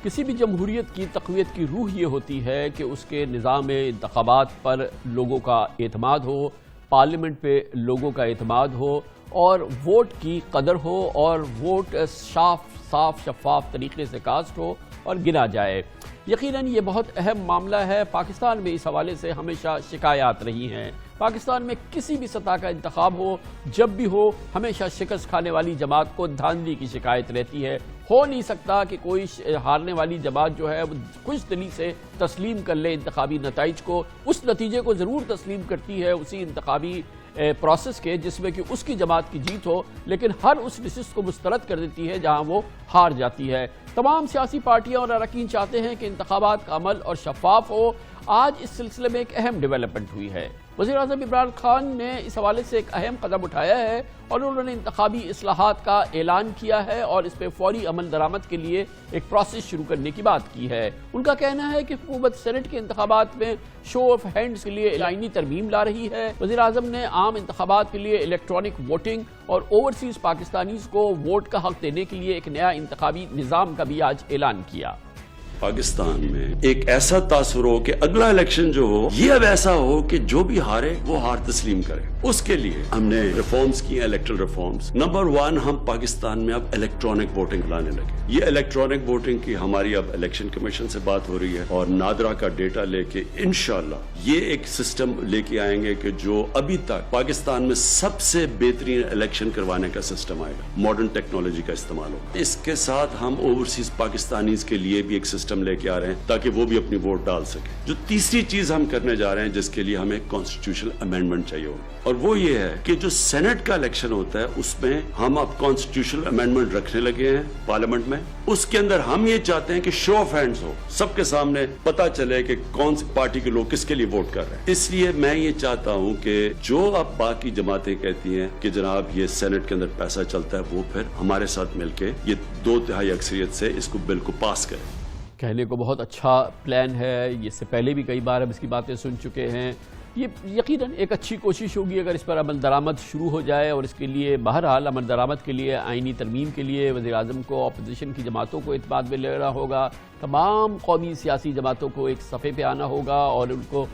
کسی بھی جمہوریت کی تقویت کی روح یہ ہوتی ہے کہ اس کے نظام انتخابات پر لوگوں کا اعتماد ہو، پارلیمنٹ پہ لوگوں کا اعتماد ہو اور ووٹ کی قدر ہو اور ووٹ صاف شفاف طریقے سے کاسٹ ہو اور گنا جائے۔ یقیناً یہ بہت اہم معاملہ ہے۔ پاکستان میں اس حوالے سے ہمیشہ شکایات رہی ہیں۔ پاکستان میں کسی بھی سطح کا انتخاب ہو، جب بھی ہو، ہمیشہ شکست کھانے والی جماعت کو دھاندلی کی شکایت رہتی ہے۔ ہو نہیں سکتا کہ کوئی ہارنے والی جماعت جو ہے وہ خوش دلی سے تسلیم کر لے انتخابی نتائج کو۔ اس نتیجے کو ضرور تسلیم کرتی ہے اسی انتخابی پروسیس کے جس میں کہ اس کی جماعت کی جیت ہو، لیکن ہر اس نشست کو مسترد کر دیتی ہے جہاں وہ ہار جاتی ہے۔ تمام سیاسی پارٹیاں اور اراکین چاہتے ہیں کہ انتخابات کا عمل اور شفاف ہو۔ آج اس سلسلے میں ایک اہم ڈیولپمنٹ ہوئی ہے۔ وزیر اعظم عمران خان نے اس حوالے سے ایک اہم قدم اٹھایا ہے اور انہوں نے انتخابی اصلاحات کا اعلان کیا ہے اور اس پہ فوری عمل درآمد کے لیے ایک پروسیس شروع کرنے کی بات کی ہے۔ ان کا کہنا ہے کہ حکومت سینٹ کے انتخابات میں شو آف ہینڈز کے لیے آئینی ترمیم لا رہی ہے۔ وزیر اعظم نے عام انتخابات کے لیے الیکٹرانک ووٹنگ اور اوورسیز پاکستانیز کو ووٹ کا حق دینے کے لیے ایک نیا انتخابی نظام کا بھی آج اعلان کیا۔ پاکستان میں ایک ایسا تاثر ہو کہ اگلا الیکشن جو ہو یہ اب ایسا ہو کہ جو بھی ہارے وہ ہار تسلیم کرے۔ اس کے لیے ہم نے ریفارمز کی ہیں، الیکٹرل ریفارمز۔ نمبر 1، ہم پاکستان میں اب الیکٹرانک ووٹنگ لانے لگے۔ یہ الیکٹرانک ووٹنگ کی ہماری اب الیکشن کمیشن سے بات ہو رہی ہے اور نادرا کا ڈیٹا لے کے انشاءاللہ یہ ایک سسٹم لے کے آئیں گے کہ جو ابھی تک پاکستان میں سب سے بہترین الیکشن کروانے کا سسٹم آئے گا، ماڈرن ٹیکنالوجی کا استعمال ہوگا۔ اس کے ساتھ ہم اوورسیز پاکستانیز کے لیے بھی ایک سسٹم لے کے آ رہے ہیں تاکہ وہ بھی اپنی ووٹ ڈال سکیں۔ جو تیسری چیز ہم کرنے جا رہے ہیں جس کے لیے ہمیں کانسٹیٹیوشنل امینڈمنٹ چاہیے ہوگا، اور وہ یہ ہے کہ جو سینٹ کا الیکشن ہوتا ہے اس میں ہم اب کانسٹیٹیوشنل امینڈمنٹ رکھنے لگے ہیں پارلیمنٹ میں۔ اس کے اندر ہم یہ چاہتے ہیں کہ شو آف ہینڈز ہو، سب کے سامنے پتا چلے کہ کون سی پارٹی کے لوگ کس کے لیے ووٹ کر رہے ہیں۔ اس لیے میں یہ چاہتا ہوں کہ جو اب باقی جماعتیں کہتی ہیں کہ جناب یہ سینٹ کے اندر پیسہ چلتا ہے، وہ پھر ہمارے ساتھ مل کے یہ 2/3 اکثریت سے اس کو بل کو پاس کریں۔ کہنے کو بہت اچھا پلان ہے، اس سے پہلے بھی کئی بار ہم اس کی باتیں سن چکے ہیں۔ یہ یقیناً ایک اچھی کوشش ہوگی اگر اس پر عمل درآمد شروع ہو جائے، اور اس کے لیے بہرحال عمل درآمد کے لیے آئینی ترمیم کے لیے وزیر اعظم کو اپوزیشن کی جماعتوں کو اعتماد میں لینا ہوگا، تمام قومی سیاسی جماعتوں کو ایک صفحے پہ آنا ہوگا اور ان کو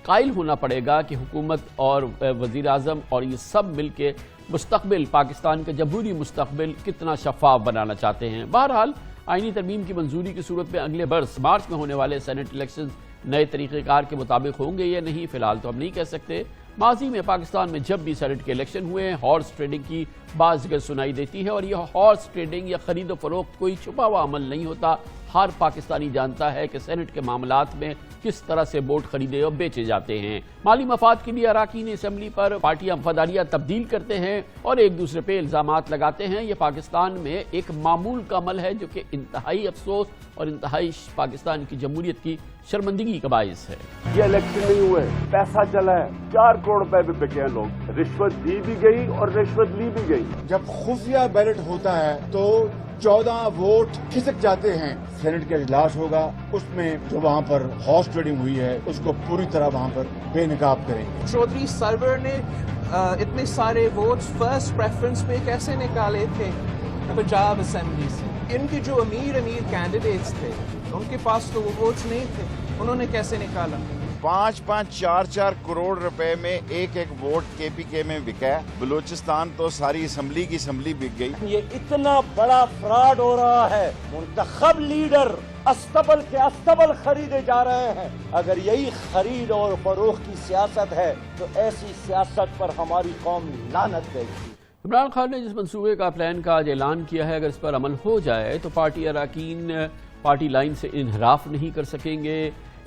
قائل ہونا پڑے گا کہ حکومت اور وزیر اعظم اور یہ سب مل کے مستقبل، پاکستان کا جمہوری مستقبل کتنا شفاف بنانا چاہتے ہیں۔ بہرحال آئینی ترمیم کی منظوری کی صورت میں اگلے برس مارچ میں ہونے والے سینٹ الیکشن نئے طریقہ کار کے مطابق ہوں گے یا نہیں، فی الحال تو ہم نہیں کہہ سکتے۔ ماضی میں پاکستان میں جب بھی سینٹ کے الیکشن ہوئے ہیں، ہارس ٹریڈنگ کی بعض ذکر سنائی دیتی ہے، اور یہ ہارس ٹریڈنگ یا خرید و فروخت کوئی چھپا ہوا عمل نہیں ہوتا۔ ہر پاکستانی جانتا ہے کہ سینٹ کے معاملات میں کس طرح سے ووٹ خریدے اور بیچے جاتے ہیں۔ مالی مفاد کے لیے اراکین اسمبلی پر پارٹیاں وفاداریاں تبدیل کرتے ہیں اور ایک دوسرے پہ الزامات لگاتے ہیں۔ یہ پاکستان میں ایک معمول کا عمل ہے جو کہ انتہائی افسوس اور انتہائی پاکستان کی جمہوریت کی شرمندگی کا باعث ہے۔ یہ الیکشن نہیں ہوئے، پیسہ چلا ہے، 4 کروڑ روپے بھی بکے ہیں لوگ، رشوت دی بھی گئی اور رشوت لی بھی گئی۔ جب خفیہ بیلٹ ہوتا ہے تو 14 ووٹ کھسک جاتے ہیں۔ سینٹ کا اجلاس ہوگا، اس میں جو وہاں پر ہارس ٹریڈنگ ہوئی ہے اس کو پوری طرح وہاں پر بے نقاب کریں گے۔ چودھری سرور نے اتنے سارے ووٹس فرسٹ پریفرنس پہ کیسے نکالے تھے پنجاب اسمبلی سے؟ ان کے جو امیر کینڈیڈیٹس تھے ان کے پاس تو وہ ووٹس نہیں تھے، انہوں نے کیسے نکالا؟ 4 کروڑ روپے میں ایک ووٹ کے پی کے میں بکا ہے۔ بلوچستان تو ساری اسمبلی کی اسمبلی بک گئی۔ یہ اتنا بڑا فراڈ ہو رہا ہے، منتخب لیڈر استبل کے استبل خریدے جا رہے ہیں۔ اگر یہی خرید اور فروخت کی سیاست ہے تو ایسی سیاست پر ہماری قوم لعنت دے گی۔ عمران خان نے جس منصوبے کا پلان کا آج اعلان کیا ہے، اگر اس پر عمل ہو جائے تو پارٹی اراکین پارٹی لائن سے انحراف نہیں کر سکیں گے۔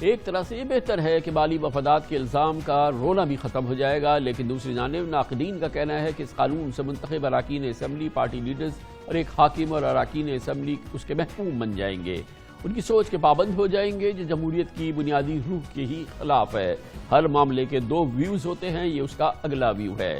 ایک طرح سے یہ بہتر ہے کہ مالی مفادات کے الزام کا رونا بھی ختم ہو جائے گا، لیکن دوسری جانب ناقدین کا کہنا ہے کہ اس قانون سے منتخب اراکین اسمبلی، پارٹی لیڈرز اور ایک حاکم اور اراکین اسمبلی اس کے محکوم بن جائیں گے، ان کی سوچ کے پابند ہو جائیں گے، جو جمہوریت کی بنیادی روح کے ہی خلاف ہے۔ ہر معاملے کے 2 ویوز ہوتے ہیں، یہ اس کا اگلا ویو ہے۔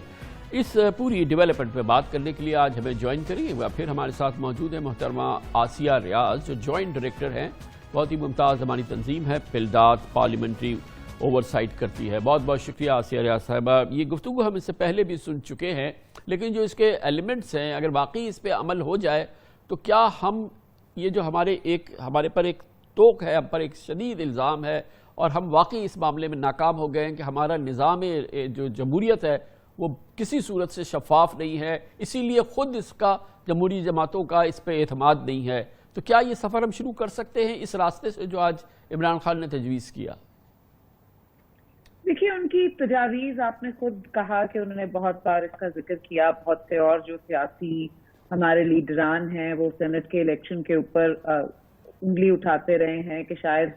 اس پوری ڈیولپمنٹ پہ بات کرنے کے لیے آج ہمیں جوائن کریں پھر ہمارے ساتھ موجود ہے محترمہ آسیہ ریاض، جو جوائنٹ ڈائریکٹر ہیں، بہت ہی ممتاز زمانی تنظیم ہے پلداد، پارلیمنٹری اوور سائٹ کرتی ہے۔ بہت بہت شکریہ آسیہ ریاض صاحبہ۔ یہ گفتگو ہم اس سے پہلے بھی سن چکے ہیں، لیکن جو اس کے ایلیمنٹس ہیں اگر واقعی اس پہ عمل ہو جائے تو کیا ہم یہ جو ہمارے پر ایک توق ہے، ہم پر ایک شدید الزام ہے اور ہم واقعی اس معاملے میں ناکام ہو گئے ہیں کہ ہمارا نظام جو جمہوریت ہے وہ کسی صورت سے شفاف نہیں ہے، اسی لیے خود اس کا جمہوری جماعتوں کا اس پہ اعتماد نہیں ہے. تو کیا یہ سفر ہم شروع کر سکتے ہیں اس راستے سے جو آج عمران خان نے تجویز کیا؟ دیکھیے، ان کی تجاویز آپ نے خود کہا کہ انہوں نے بہت بار اس کا ذکر کیا. بہت سے اور جو سیاسی ہمارے لیڈران ہیں وہ سینٹ کے الیکشن کے اوپر انگلی اٹھاتے رہے ہیں کہ شاید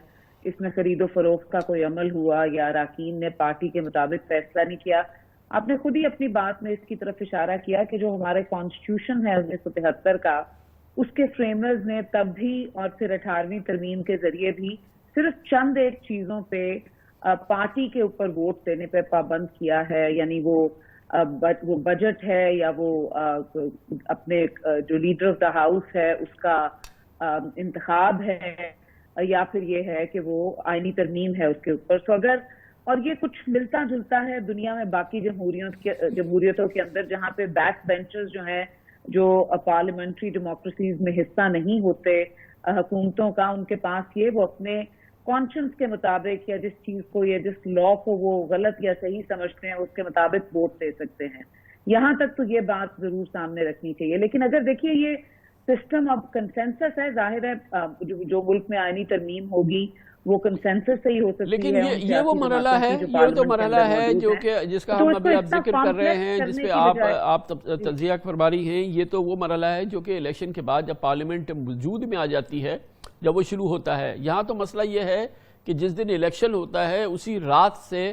اس میں خرید و فروخت کا کوئی عمل ہوا یا اراکین نے پارٹی کے مطابق فیصلہ نہیں کیا. آپ نے خود ہی اپنی بات میں اس کی طرف اشارہ کیا کہ جو ہمارے کانسٹیٹیوشن ہے 1973 کا، اس کے فریمرز نے تب بھی اور پھر 18ویں ترمیم کے ذریعے بھی صرف چند ایک چیزوں پہ پارٹی کے اوپر ووٹ دینے پہ پابند کیا ہے. یعنی وہ بجٹ ہے یا وہ اپنے جو لیڈر آف دا ہاؤس ہے اس کا انتخاب ہے یا پھر یہ ہے کہ وہ آئینی ترمیم ہے اس کے اوپر. سو اگر اور یہ کچھ ملتا جلتا ہے دنیا میں باقی جمہوریتوں کے اندر، جہاں پہ بیک بینچرز جو ہیں جو پارلیمنٹری ڈیموکریسیز میں حصہ نہیں ہوتے حکومتوں کا، ان کے پاس یہ وہ اپنے کانشنس کے مطابق یا جس چیز کو یا جس لا کو وہ غلط یا صحیح سمجھتے ہیں اس کے مطابق ووٹ دے سکتے ہیں. یہاں تک تو یہ بات ضرور سامنے رکھنی چاہیے. لیکن اگر دیکھیے یہ سسٹم اب کنسنسس ہے، ظاہر ہے جو ملک میں آئینی ترمیم ہوگی وہ کنسنسس سے ہی ہو سکتی ہے. لیکن یہ وہ مرحلہ ہے، یہ تو مرحلہ ہے جو کہ جس کا ہم ابھی آپ ذکر کر رہے ہیں، جس پہ آپ تجزیہ فرما رہی ہیں. یہ تو وہ مرحلہ ہے جو کہ الیکشن کے بعد جب پارلیمنٹ وجود میں آ جاتی ہے، جب وہ شروع ہوتا ہے. یہاں تو مسئلہ یہ ہے کہ جس دن الیکشن ہوتا ہے اسی رات سے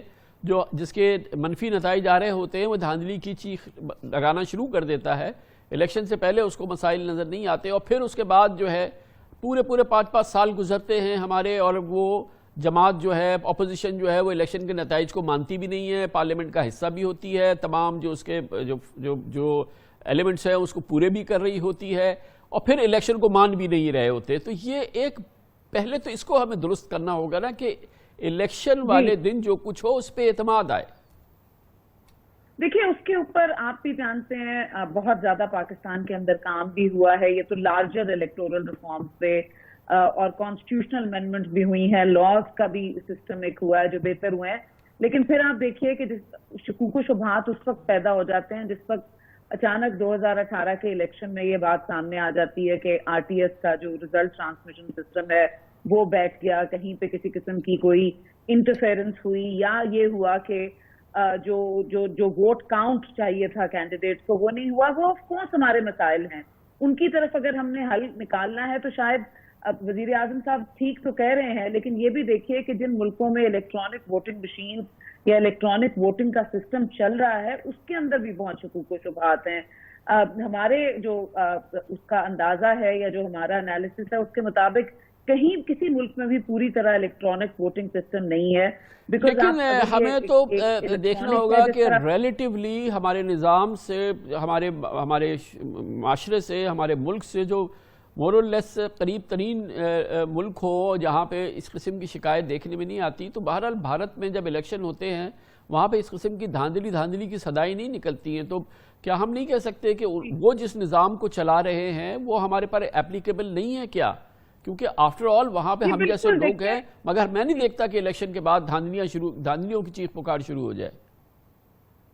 جس کے منفی نتائج آ رہے ہوتے ہیں وہ دھاندلی کی چیخ لگانا شروع کر دیتا ہے. الیکشن سے پہلے اس کو مسائل نظر نہیں آتے اور پھر اس کے بعد جو ہے پورے 5 سال گزرتے ہیں ہمارے، اور وہ جماعت جو ہے اپوزیشن جو ہے وہ الیکشن کے نتائج کو مانتی بھی نہیں ہے، پارلیمنٹ کا حصہ بھی ہوتی ہے، تمام جو اس کے جو ایلیمنٹس ہیں اس کو پورے بھی کر رہی ہوتی ہے، اور پھر الیکشن کو مان بھی نہیں رہے ہوتے. تو یہ ایک پہلے تو اس کو ہمیں درست کرنا ہوگا نا کہ الیکشن والے دن جو کچھ ہو اس پہ اعتماد آئے. دیکھیے، اس کے اوپر آپ بھی جانتے ہیں بہت زیادہ پاکستان کے اندر کام بھی ہوا ہے. یہ تو لارجر الیکٹورل ریفارمز پہ اور کانسٹیٹیوشنل امینڈمنٹ بھی ہوئی ہیں، لاز کا بھی سسٹم ایک ہوا ہے جو بہتر ہوئے ہیں. لیکن پھر آپ دیکھیے کہ جس شکوک و شبہات اس وقت پیدا ہو جاتے ہیں جس وقت اچانک 2018 کے الیکشن میں یہ بات سامنے آ جاتی ہے کہ آر ٹی ایس کا جو ریزلٹ ٹرانسمیشن سسٹم ہے وہ بیٹھ گیا، کہیں پہ کسی قسم کی کوئی انٹرفیرنس ہوئی، یا یہ ہوا کہ جو ووٹ کاؤنٹ چاہیے تھا کینڈیڈیٹ کو وہ نہیں ہوا. وہ آف کورس ہمارے مسائل ہیں، ان کی طرف اگر ہم نے حل نکالنا ہے تو شاید وزیر اعظم صاحب ٹھیک تو کہہ رہے ہیں، لیکن یہ بھی دیکھیے کہ جن ملکوں میں الیکٹرانک ووٹنگ مشین یا الیکٹرانک ووٹنگ کا سسٹم چل رہا ہے اس کے اندر بھی بہت شکوک و شبہات ہیں. ہمارے جو اس کا اندازہ ہے یا جو ہمارا انالیسس ہے اس کے مطابق کہیں کسی ملک میں بھی پوری طرح الیکٹرانک ووٹنگ سسٹم نہیں ہے. لیکن ہمیں تو دیکھنا ہوگا کہ ریلیٹیولی ہمارے نظام سے، ہمارے معاشرے سے، ہمارے ملک سے جو مور اور لیس قریب ترین ملک ہو جہاں پہ اس قسم کی شکایت دیکھنے میں نہیں آتی، تو بہرحال بھارت میں جب الیکشن ہوتے ہیں وہاں پہ اس قسم کی دھاندلی کی صدائیں نہیں نکلتی ہیں. تو کیا ہم نہیں کہہ سکتے کہ وہ جس نظام کو چلا رہے ہیں وہ ہمارے پر اپلیکیبل نہیں ہے کیا؟ کیونکہ آفٹر آل وہاں پہ ہم جیسے لوگ ہیں، مگر میں نہیں دیکھتا کہ الیکشن کے بعد دھاندلیوں کی چیخ پکار شروع ہو جائے.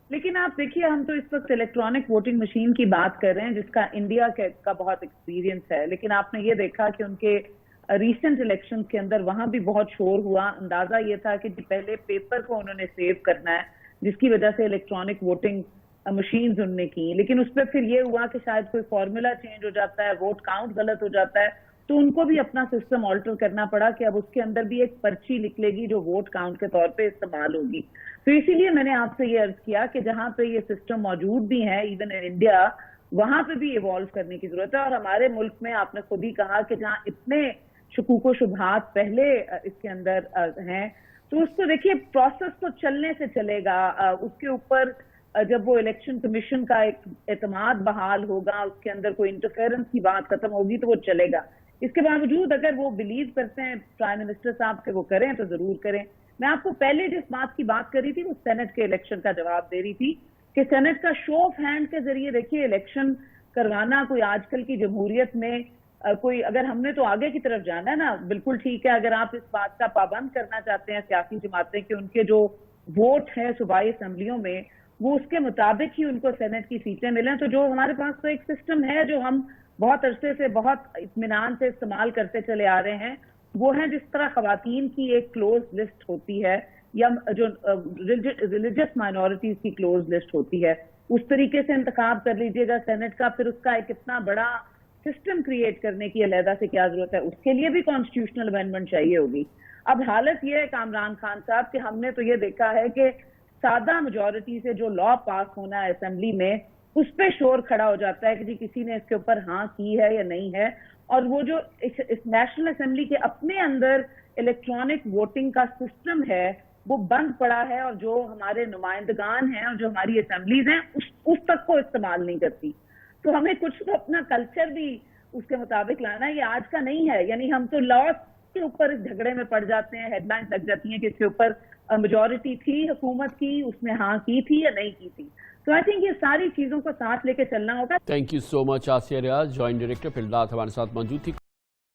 لیکن آپ دیکھیے، ہم تو اس وقت الیکٹرانک ووٹنگ مشین کی بات کر رہے ہیں جس کا انڈیا کا بہت ایکسپیرینس ہے، لیکن آپ نے یہ دیکھا کہ ان کے ریسنٹ الیکشن کے اندر وہاں بھی بہت شور ہوا. اندازہ یہ تھا کہ پہلے پیپر کو انہوں نے سیو کرنا ہے جس کی وجہ سے الیکٹرانک ووٹنگ مشینز انہوں نے کی، لیکن اس پہ پھر یہ ہوا کہ شاید کوئی فارمولا چینج ہو جاتا ہے، ووٹ کاؤنٹ غلط ہو جاتا ہے، تو ان کو بھی اپنا سسٹم آلٹر کرنا پڑا کہ اب اس کے اندر بھی ایک پرچی نکلے گی جو ووٹ کاؤنٹ کے طور پہ استعمال ہوگی. تو اسی لیے میں نے آپ سے یہ عرض کیا کہ جہاں پہ یہ سسٹم موجود بھی ہے ایون ان انڈیا، وہاں پہ بھی ایوالو کرنے کی ضرورت ہے. اور ہمارے ملک میں آپ نے خود ہی کہا کہ جہاں اتنے شکوک و شبہات پہلے اس کے اندر ہیں، تو اس کو دیکھیے پروسیس تو چلنے سے چلے گا. اس کے اوپر جب وہ الیکشن کمیشن کا ایک اعتماد بحال ہوگا، اس کے اندر کوئی انٹرفیرنس کی بات ختم ہوگی تو وہ چلے گا. اس کے باوجود اگر وہ بلیو کرتے ہیں پرائم منسٹر صاحب کہ وہ کریں تو ضرور کریں. میں آپ کو پہلے جس بات کی بات کر رہی تھی وہ سینٹ کے الیکشن کا جواب دے رہی تھی کہ سینٹ کا شو آف ہینڈ کے ذریعے دیکھیے الیکشن کروانا کوئی آج کل کی جمہوریت میں کوئی اگر ہم نے تو آگے کی طرف جانا ہے نا، بالکل ٹھیک ہے، اگر آپ اس بات کا پابند کرنا چاہتے ہیں سیاسی جماعتیں کہ ان کے جو ووٹ ہیں صوبائی اسمبلیوں میں وہ اس کے مطابق ہی ان کو سینٹ کی سیٹیں ملیں، تو جو ہمارے پاس تو ایک سسٹم ہے جو ہم بہت عرصے سے بہت اطمینان سے استعمال کرتے چلے آ رہے ہیں، وہ ہیں جس طرح خواتین کی ایک کلوز لسٹ ہوتی ہے یا جو ریلیجس مائنورٹیز کی کلوز لسٹ ہوتی ہے، اس طریقے سے انتخاب کر لیجئے گا سینٹ کا. پھر اس کا ایک اتنا بڑا سسٹم کریٹ کرنے کی علیحدہ سے کیا ضرورت ہے؟ اس کے لیے بھی کانسٹیٹیوشنل امینڈمنٹ چاہیے ہوگی. اب حالت یہ ہے کامران خان صاحب کہ ہم نے تو یہ دیکھا ہے کہ سادہ میجورٹی سے جو لا پاس ہونا ہے اسمبلی میں اس پہ شور کھڑا ہو جاتا ہے کہ جی کسی نے اس کے اوپر ہاں کی ہے یا نہیں ہے، اور وہ جو اس نیشنل اسمبلی کے اپنے اندر الیکٹرانک ووٹنگ کا سسٹم ہے وہ بند پڑا ہے، اور جو ہمارے نمائندگان ہیں اور جو ہماری اسمبلیز ہیں اس تک کو استعمال نہیں کرتی. تو ہمیں کچھ تو اپنا کلچر بھی اس کے مطابق لانا ہے، یہ آج کا نہیں ہے. یعنی ہم تو لاس کے اوپر اس جھگڑے میں پڑ جاتے ہیں، ہیڈ لائنز لگ جاتی ہیں کہ اس کے اوپر میجورٹی تھی حکومت کی، اس نے ہاں کی تھی یا نہیں کی تھی. تو آئی تھنک یہ ساری چیزوں کو ساتھ لے کے چلنا ہوگا. Thank you so much Asiya Riaz, joint director فلڈات ہمارے ساتھ موجود تھی.